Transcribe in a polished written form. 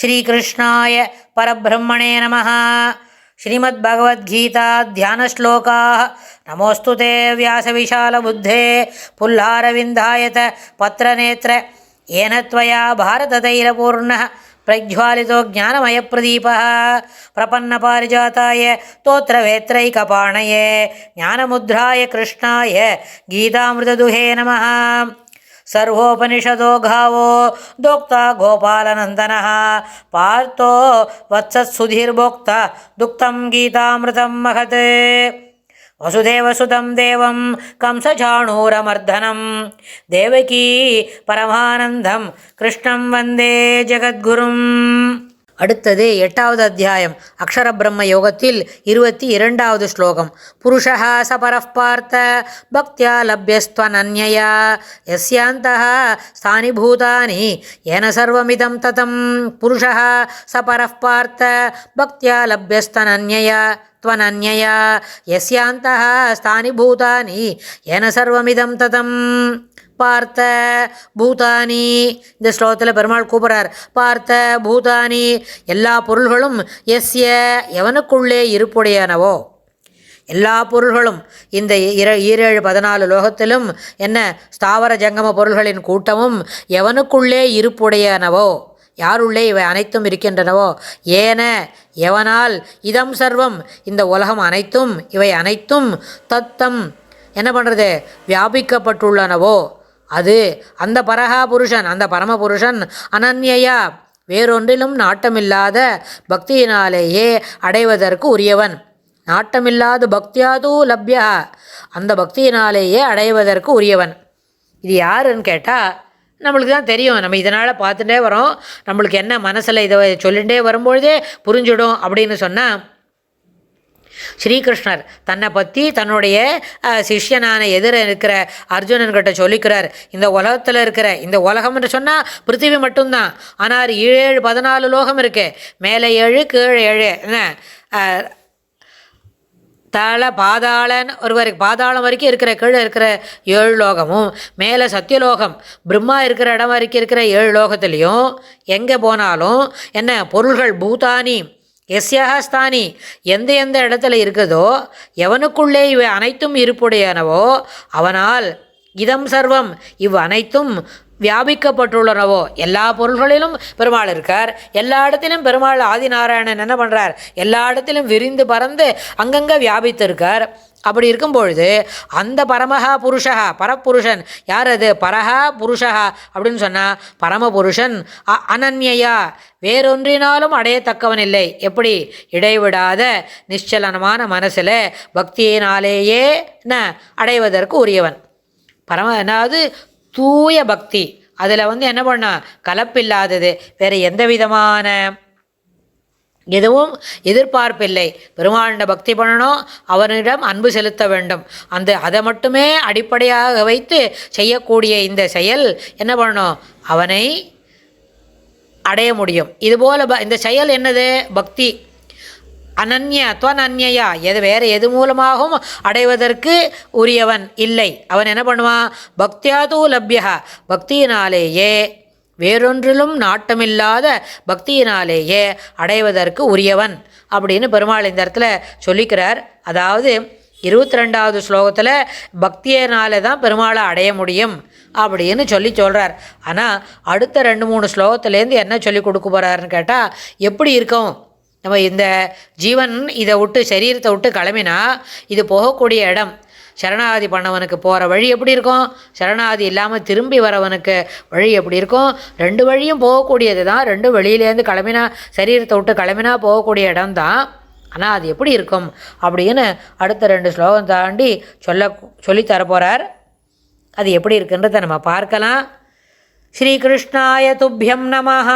ஸ்ரீகிருஷ்ணாய பரபிரம்மணே நமः. ஸ்ரீமத்பகவத்கீதா தியானஸ்லோகாः. நமோஸ்து தே வியாசவிசாலபுத்தே புல்லாரவிந்தாயத பத்ரநேத்ர ஏன த்வயா பாரததைலபூர்ணः பிரஜ்வாலிதோ ஞானமயப்பிரதீபः பிரபன்னபாரிஜாதாய தோத்ரவேத்ரைகபாணயே ஞானமுத்ராய கிருஷ்ணாய கீதாமிருததுஹே நமः. सर्वोपनिषदो गावो दोक्ता गोपालनन्दनः पार्थो वत्सत्सुधीर्भोक्ता दुक्तं गीतामृतं महत्. वसुदेवसुतं देवं कंसचाणूरमर्दनं देवकी परमानन्दं कृष्णं वन्दे जगद्गुरुम्. அடுத்தது 8வது அத்தியாயம் அக்ஷர பிரம்ம யோகத்தில் 22வது ஸ்லோகம். புருஷः ச பரः பார்த்த பக்தியா லப்யஸ்த்வனன்யயா யஸ்யாந்தः ஸ்தானி பூதானி ஏன சர்வமிதம் ததம். புருஷः ச பரः பார்த்த பக்தியா லப்யஸ்த்வனன்யயா த்வனன்யயா யஸ்யாந்தः ஸ்தானி பூதானி ஏன சர்வமிதம் ததம். பார்த்த பூதானி, இந்த ஸ்லோகத்தில் பெருமாள் கூப்பிட்றார். பார்த்த பூதானி, எல்லா பொருள்களும் எஸ்ய எவனுக்குள்ளே இருப்புடையனவோ, எல்லா பொருள்களும் இந்த 14 லோகத்திலும் என்ன ஸ்தாவர ஜங்கம பொருள்களின் கூட்டமும் எவனுக்குள்ளே இருப்புடையனவோ, யாருள்ளே இவை அனைத்தும் இருக்கின்றனவோ, ஏன எவனால், இதம் சர்வம் இந்த உலகம் அனைத்தும் இவை அனைத்தும் தத்தம் என்ன பண்ணுறது வியாபிக்கப்பட்டுள்ளனவோ, அது அந்த பரஹா புருஷன், அந்த பரமபுருஷன் அனன்யயா வேறொன்றிலும் நாட்டமில்லாத பக்தியினாலேயே அடைவதற்கு உரியவன். நாட்டமில்லாத பக்தியாது லப்யா, அந்த பக்தியினாலேயே அடைவதற்கு உரியவன். இது யாருன்னு கேட்டால் நம்மளுக்கு தான் தெரியும். நம்ம இதனால் பார்த்துட்டே வரோம். நம்மளுக்கு என்ன மனசில் இதை சொல்லிகிட்டே வரும்பொழுதே புரிஞ்சிடும். அப்படின்னு சொன்னால் ஸ்ரீகிருஷ்ணர் தன்னை பற்றி தன்னுடைய சிஷ்யனான எதிர இருக்கிற அர்ஜுனன்கிட்ட சொல்லிக்கிறார். இந்த உலகத்தில் இருக்கிற, இந்த உலகம் என்று சொன்னால் பிருத்திவி மட்டும்தான். ஆனால் 14 லோகம் இருக்கு. மேலே 7 கீழே 7. என்ன தலை பாதாளன் ஒருவருக்கு பாதாளம் வரைக்கும் இருக்கிற, கீழே இருக்கிற 7 லோகமும், மேலே சத்தியலோகம் பிரம்மா இருக்கிற இடம் வரைக்கும் இருக்கிற 7 லோகத்துலேயும் எங்கே போனாலும் என்ன பொருள்கள் பூதானி எஸ்யாக ஸ்தானி, எந்த இடத்துல இருக்குதோ எவனுக்குள்ளே இவை அனைத்தும் இருப்புடையனவோ அவனால் இதம் சர்வம் இவ் அனைத்தும் வியாபிக்கப்பட்டுள்ளனவோ, எல்லா பொருள்களிலும் பெருமாள் இருக்கார். எல்லா இடத்திலும் பெருமாள் ஆதிநாராயணன் என்ன பண்ணுறார், எல்லா இடத்திலும் விரிந்து பறந்து அங்கங்கே வியாபித்திருக்கார். அப்படி இருக்கும்பொழுது அந்த பரமஹா புருஷா, பரப்புருஷன் யார் அது, பரஹா புருஷா அப்படின்னு சொன்னால் பரமபுருஷன் அனன்யயா வேறொன்றினாலும் அடையத்தக்கவன் இல்லை. எப்படி, இடைவிடாத நிச்சலனமான மனசில் பக்தியினாலேயே என்ன அடைவதற்கு உரியவன். அதாவது தூய பக்தி, அதில் என்ன பண்ணா கலப்பில்லாதது, வேறு எந்த விதமான எதுவும் எதிர்பார்ப்பில்லை. பெருமாண்ட பக்தி பண்ணணும், அவனிடம் அன்பு செலுத்த வேண்டும். அதை மட்டுமே அடிப்படையாக வைத்து செய்யக்கூடிய இந்த செயல் என்ன பண்ணணும், அவனை அடைய முடியும். இதுபோல் இந்த செயல் என்னது, பக்தி. அனன்ய துவனன்யா, வேறு எது மூலமாகவும் அடைவதற்கு உரியவன் இல்லை. அவன் என்ன பண்ணுவான், பக்தியாது லப்யா, பக்தியினாலேயே வேறொன்றிலும் நாட்டமில்லாத பக்தியினாலேயே அடைவதற்கு உரியவன் அப்படின்னு பெருமாள் இந்த இடத்துல சொல்லிக்கிறார். அதாவது 22வது ஸ்லோகத்தில் பக்தியினால தான் பெருமாளை அடைய முடியும் அப்படின்னு சொல்கிறார். ஆனால் அடுத்த 2-3 ஸ்லோகத்துலேருந்து என்ன சொல்லி கொடுக்க போகிறாருன்னு கேட்டால், எப்படி இருக்கும் நம்ம இந்த ஜீவன் இதை விட்டு சரீரத்தை விட்டு கிளம்பினா இது போகக்கூடிய இடம், சரணாகதி பண்ணவனுக்கு போகிற வழி எப்படி இருக்கும், சரணாகதி இல்லாமல் திரும்பி வரவனுக்கு வழி எப்படி இருக்கும், 2 வழியும் போகக்கூடியது தான். 2 வெளியிலேருந்து கிளம்பினா, சரீரத்தை விட்டு கிளம்பினா போகக்கூடிய இடம் தான். ஆனால் அது எப்படி இருக்கும் அப்படின்னு அடுத்த 2 ஸ்லோகம் தாண்டி சொல்லித்தரப்போகிறார். அது எப்படி இருக்குன்றதை நம்ம பார்க்கலாம். ஸ்ரீகிருஷ்ணாய துப்யம் நமஹ.